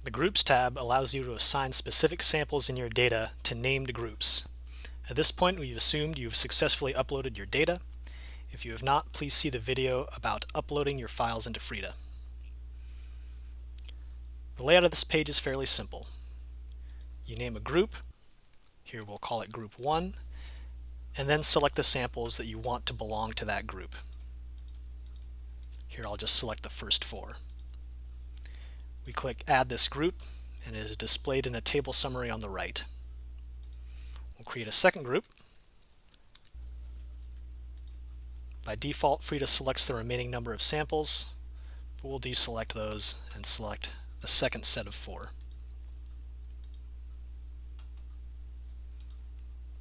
The Groups tab allows you to assign specific samples in your data to named groups. At this point, we've assumed you've successfully uploaded your data. If you have not, please see the video about uploading your files into FREDA. The layout of this page is fairly simple. You name a group, here we'll call it Group 1, and then select the samples that you want to belong to that group. Here I'll just select the first 4. We click Add this group, and it is displayed in a table summary on the right. We'll create a second group. By default, FREDA selects the remaining number of samples, but we'll deselect those and select the second set of 4.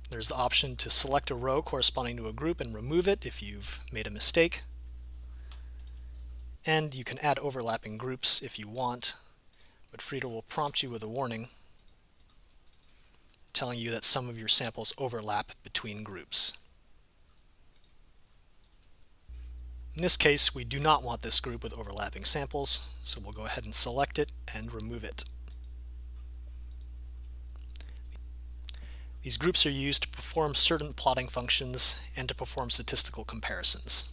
There's the option to select a row corresponding to a group and remove it if you've made a mistake. And you can add overlapping groups if you want, but FREDA will prompt you with a warning telling you that some of your samples overlap between groups. In this case, we do not want this group with overlapping samples, so we'll go ahead and select it and remove it. These groups are used to perform certain plotting functions and to perform statistical comparisons.